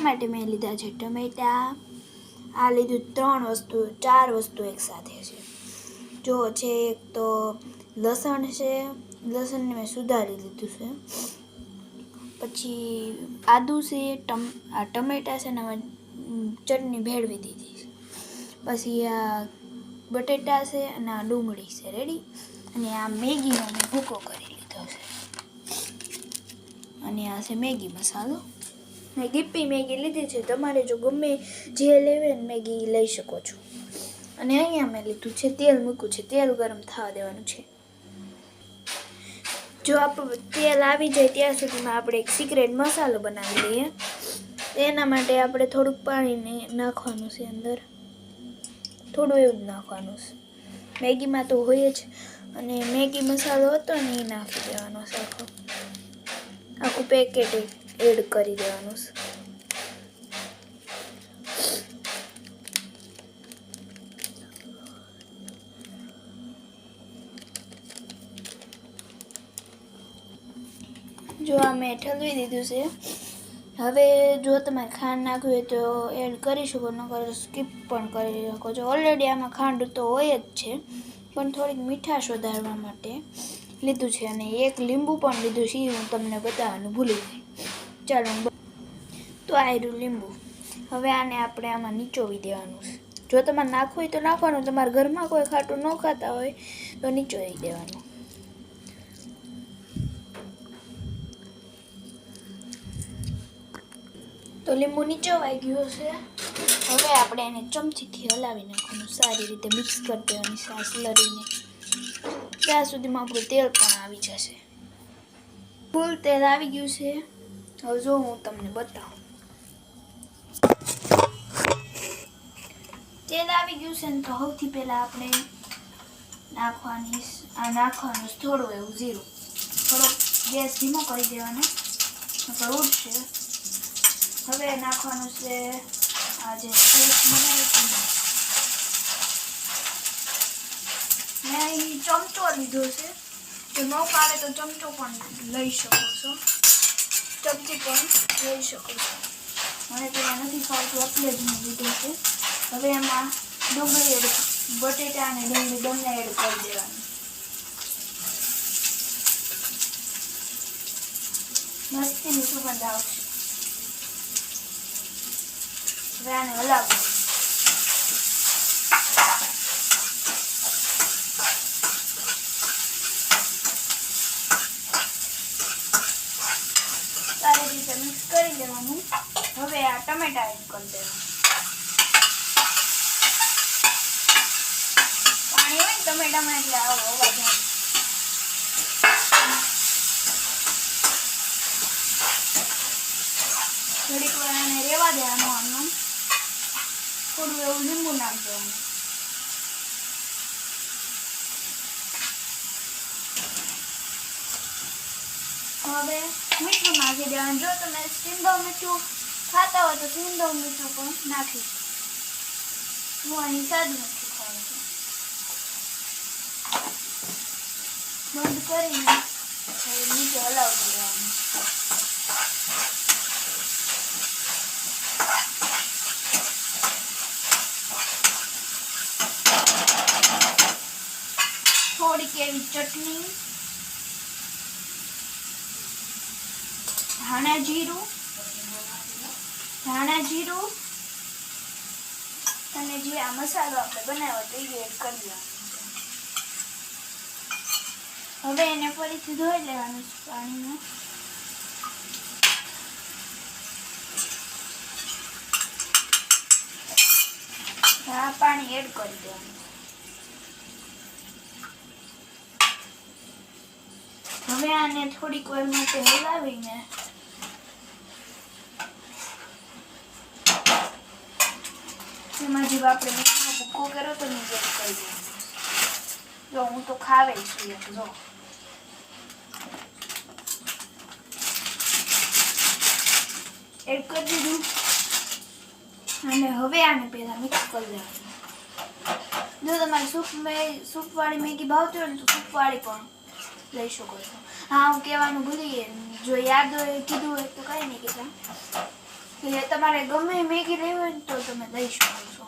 માટે મેં લીધા છે ટમેટા, આ લીધું 3 વસ્તુ 4 વસ્તુ એકસાથે છે. જો છે એક તો લસણ છે, લસણને મેં સુધારી લીધું છે. પછી આદુ છે, આ ટમેટા છે ને ચટણી ભેળવી દીધી છે. પછી આ બટેટા છે અને આ ડુંગળી છે રેડી. અને આ મેગીનો મેં ભૂકો કરી લીધો છે. અને આ છે મેગી મસાલો. મેં ગીપ્પી મેગી લીધી છે. તમારે જો ગમે જે લેવે ને મેગી લઈ શકો છો. અને અહીંયા મેં લીધું છે તેલ મૂક્યું છે, તેલ ગરમ થવા દેવાનું છે. જો આપણું તેલ આવી જાય ત્યાં સુધીમાં આપણે એક સિક્રેટ મસાલો બનાવી લઈએ. એના માટે આપણે થોડુંક પાણી નાખવાનું છે અંદર, થોડું એવું જ નાખવાનું છે. મેગીમાં તો હોય જ. અને મેગી મસાલો હતો ને એ નાખી દેવાનો છે. આખું પેકેટ એડ કરી દેવાનું છે. જો આ મેં ઠલવી દીધું છે. હવે જો તમારે ખાંડ નાખવી હોય તો એડ કરી શકો, નકર સ્કીપ પણ કરી શકો છો. ઓલરેડી આમાં ખાંડ તો હોય જ છે, પણ થોડીક મીઠાશ વધારવા માટે લીધું છે. અને એક લીંબુ પણ લીધું છે, હું તમને બતાવવાનું ભૂલી ગઈ. ચાલો તો આ રહ્યું લીંબુ. હવે આને આપણે આમાં નીચોવી દેવાનું છે. જો તમારે નાખવું હોય તો નાખવાનું, તમારા ઘરમાં કોઈ ખાટું ન ખાતા હોય તો નીચોવી દેવાનું. તો લીંબુ નીચોવાઈ ગયું છે. હવે આપણે એને ચમચીથી હલાવી નાખવાનું, સારી રીતે મિક્સ કરી દેવાની સાસ લરીને, ત્યાં સુધીમાં આપણું તેલ પણ આવી જશે. ફૂલ તેલ આવી ગયું છે. હવે જો હું તમને બતાવું, તેલ આવી ગયું છે ને તો સૌથી પહેલાં આપણે નાખવાનું થોડું એવું જીરું. થોડો ગેસ ધીમો કરી દેવાનો, નકર ઉડશે. હવે નાખવાનું છે આ જે પેસ્ટ બનાવી હતી મેં અહીં ચમચો લીધો છે. જો ન પાવે તો ચમચો પણ લઈ શકો છો, ચમચી પણ લઈ શકો છો. મને તેમાં નથી ફાવતું એટલે જ મેં લીધું છે. હવે એમાં ડુંગળી બટેટા અને ડુંગળી બંને એડ કરી દેવાનું. મસ્તીની સુગંધ આવશે. હવે આને હલાવો. સારી રીતે મિક્સ કરી દેવાનું. હવે આ ટમેટા એડ કરી દેવાનું. પાણી હોય ને ટમેટામાં એટલે આવો અવાજ આવે. થોડીક વાર આને રેવા દેવાનું. આમ થોડું એવું લીંબુ નાખી દેવાનું. હવે મીઠું નાખી દેવાનું. જો તમે સિંધવ મીઠું ખાતા હોય તો સિંધવ મીઠું પણ નાખી. હું અહીં સાદું મીઠું ખાઉં છું. બંધ કરીને નીચે હલાવતું રહેવાનું. થોડીક એવી ચટણી, ધાણા જીરું અને જે આ મસાલો આપણે બનાવ્યો તો એ એડ કરી દેવાનો. હવે એને ફરીથી ધોઈ લેવાનું પાણીમાં. આ પાણી એડ કરી દેવાનું. હવે આને થોડીક વાર માટે હલાવીને એમાં જે આપણે મીઠાનો ભૂકો કર્યો તો એડ કરી દેવાનું. જો હું તો ખાવે છું. જો એડ કરી દીધું. અને હવે આને પહેલા મિક્સ કરી દેવાનું. જો તમારે સૂપવાળી મેગી ભાવતી હોય ને તો સૂપવાળી પણ લઈ શકો છો. હા, હું કહેવાનું ભૂલી ગઈ. જો યાદ હોય કીધું હોય તો કંઈ નહીં કહેતા. એટલે તમારે ગમે મેગી લેવી હોય ને તો તમે લઈ શકો છો.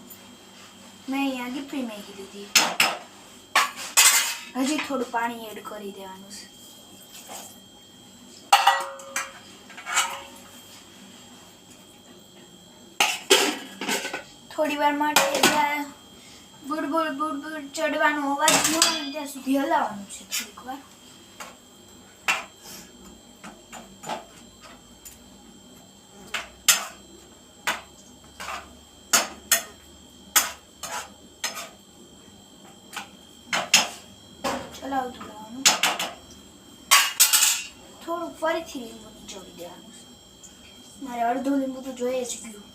મેં અહીંયા ડીપી મેગી લીધી. હજી થોડું પાણી એડ કરી દેવાનું છે. થોડી વાર માટે જ્યાં બુડ ચડવાનો અવાજ ન આવે ત્યાં સુધી હલાવવાનું છે થોડીક વાર. ચલાવતું રહેવાનું. થોડું ફરીથી લીંબુ નીચોવી દેવાનું. મારે અડધું લીંબુ તો જોઈએ જ ગયું.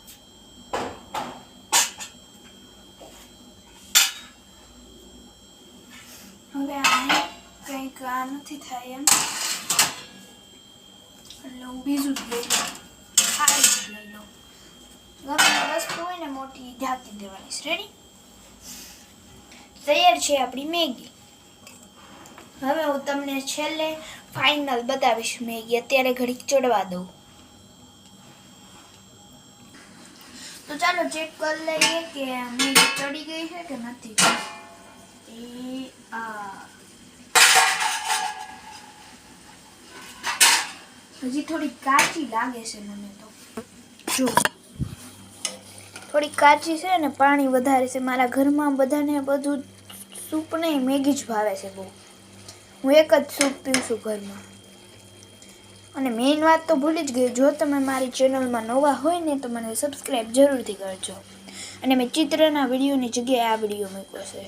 હવે આને કંઈક આ નથી થાય એમ એટલે હું બીજું જ લઈ લઉં. ખાઈ જ લઈ લઉં. ગમે વસ્તુ હોય ને મોટી ઢાંકી દેવાની છે. રેડી? તૈયાર છે આપણી મેગી. હવે હું તમને છેલ્લે ફાઇનલ બતાવીશ મેગી. અત્યારે ઘડીક ચડવા દઉં. તો ચાલો ચેક કરી લઈએ કે મેગી ચડી ગઈ છે કે નથી. હજી થોડી કાચી લાગે છે મને તો. જો થોડી કાચી છે ને પાણી વધારે છે. મારા ઘરમાં બધાને બધું સૂપ નહીં મેગી જ ભાવે છે બહુ. હું એક જ સૂપ પીઉં છું ઘરમાં. અને મેઇન વાત તો ભૂલી જ ગઈ. જો તમે મારી ચેનલમાં નવા હોય ને તો મને સબસ્ક્રાઈબ જરૂરથી કરજો. અને મેં ચિત્રના વિડીયોની જગ્યાએ આ વિડીયો મૂક્યો છે.